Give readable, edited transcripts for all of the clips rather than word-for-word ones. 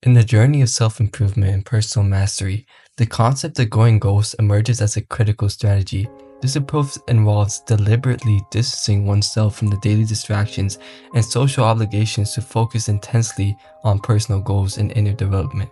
In the journey of self-improvement and personal mastery, the concept of going ghost emerges as a critical strategy. This approach involves deliberately distancing oneself from the daily distractions and social obligations to focus intensely on personal goals and inner development.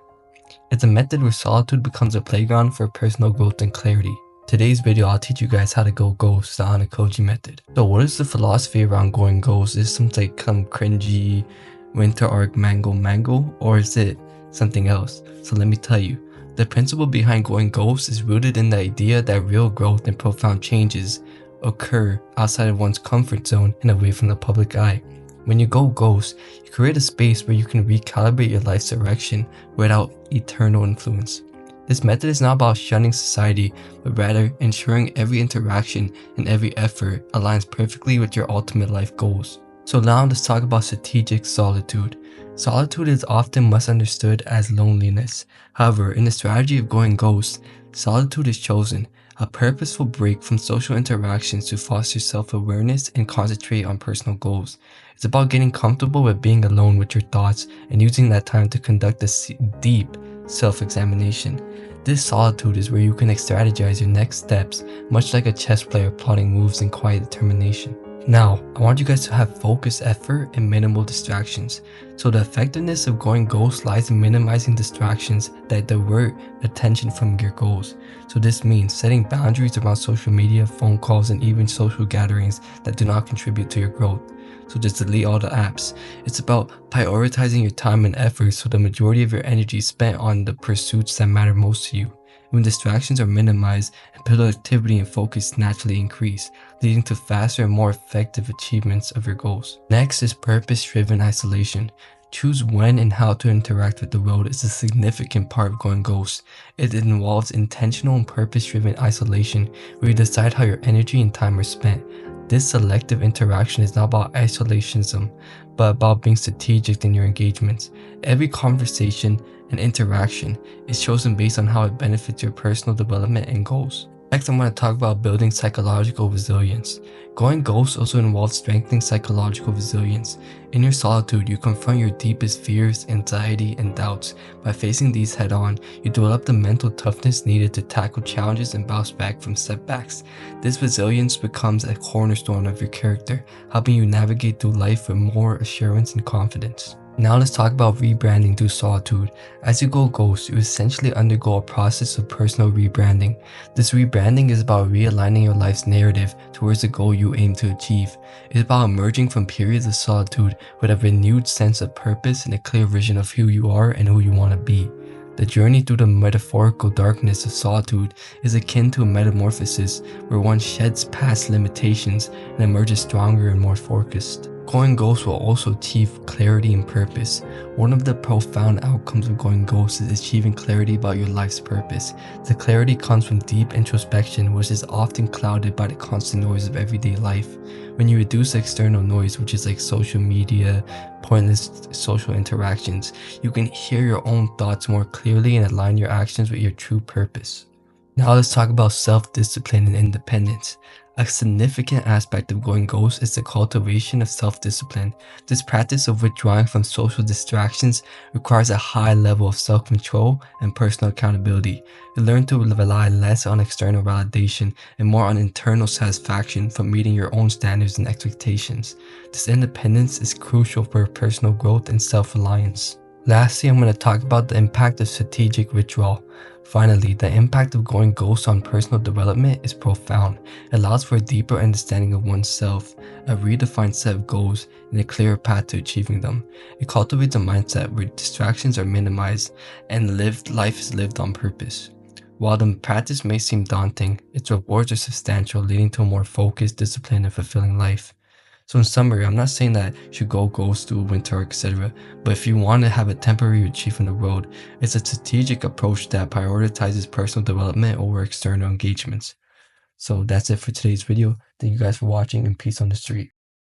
It's a method where solitude becomes a playground for personal growth and clarity. Today's video, I'll teach you guys how to go ghost, the Ayanokoji method. So what is the philosophy around going ghost? Is it something like some cringy winter arc mango, or is it something else? So let me tell you. The principle behind going ghost is rooted in the idea that real growth and profound changes occur outside of one's comfort zone and away from the public eye. When you go ghost, you create a space where you can recalibrate your life's direction without eternal influence. This method is not about shunning society, but rather ensuring every interaction and every effort aligns perfectly with your ultimate life goals. So now let's talk about strategic solitude. Solitude is often misunderstood as loneliness. However, in the strategy of going ghost, solitude is chosen, a purposeful break from social interactions to foster self-awareness and concentrate on personal goals. It's about getting comfortable with being alone with your thoughts and using that time to conduct a deep self-examination. This solitude is where you can strategize your next steps, much like a chess player plotting moves in quiet determination. Now, I want you guys to have focused effort and minimal distractions. So the effectiveness of going ghost lies in minimizing distractions that divert attention from your goals. So this means setting boundaries around social media, phone calls, and even social gatherings that do not contribute to your growth. So just delete all the apps. It's about prioritizing your time and effort so the majority of your energy is spent on the pursuits that matter most to you. When distractions are minimized and productivity and focus naturally increase, leading to faster and more effective achievements of your goals. Next is purpose-driven isolation. Choose when and how to interact with the world is a significant part of going ghost. It involves intentional and purpose-driven isolation where you decide how your energy and time are spent. This selective interaction is not about isolationism, but about being strategic in your engagements. Every conversation and interaction is chosen based on how it benefits your personal development and goals. Next, I'm going to talk about building psychological resilience. Going ghost also involves strengthening psychological resilience. In your solitude, you confront your deepest fears, anxiety, and doubts. By facing these head-on, you develop the mental toughness needed to tackle challenges and bounce back from setbacks. This resilience becomes a cornerstone of your character, helping you navigate through life with more assurance and confidence. Now let's talk about rebranding through solitude. As you go ghost, you essentially undergo a process of personal rebranding. This rebranding is about realigning your life's narrative towards the goal you aim to achieve. It's about emerging from periods of solitude with a renewed sense of purpose and a clear vision of who you are and who you want to be. The journey through the metaphorical darkness of solitude is akin to a metamorphosis where one sheds past limitations and emerges stronger and more focused. Going ghost will also achieve clarity and purpose. One of the profound outcomes of going ghost is achieving clarity about your life's purpose. The clarity comes from deep introspection, which is often clouded by the constant noise of everyday life. When you reduce external noise, which is like social media, pointless social interactions, you can hear your own thoughts more clearly and align your actions with your true purpose. Now let's talk about self-discipline and independence. A significant aspect of going ghost is the cultivation of self-discipline. This practice of withdrawing from social distractions requires a high level of self-control and personal accountability. You learn to rely less on external validation and more on internal satisfaction from meeting your own standards and expectations. This independence is crucial for personal growth and self-reliance. Lastly, I'm going to talk about the impact of strategic withdrawal. Finally, the impact of going ghost on personal development is profound. It allows for a deeper understanding of oneself, a redefined set of goals, and a clearer path to achieving them. It cultivates a mindset where distractions are minimized and life is lived on purpose. While the practice may seem daunting, its rewards are substantial, leading to a more focused, disciplined, and fulfilling life. So in summary, I'm not saying that you should go ghost through winter, etc. But if you want to have a temporary retreat from the world, it's a strategic approach that prioritizes personal development over external engagements. So that's it for today's video. Thank you guys for watching and peace on the street.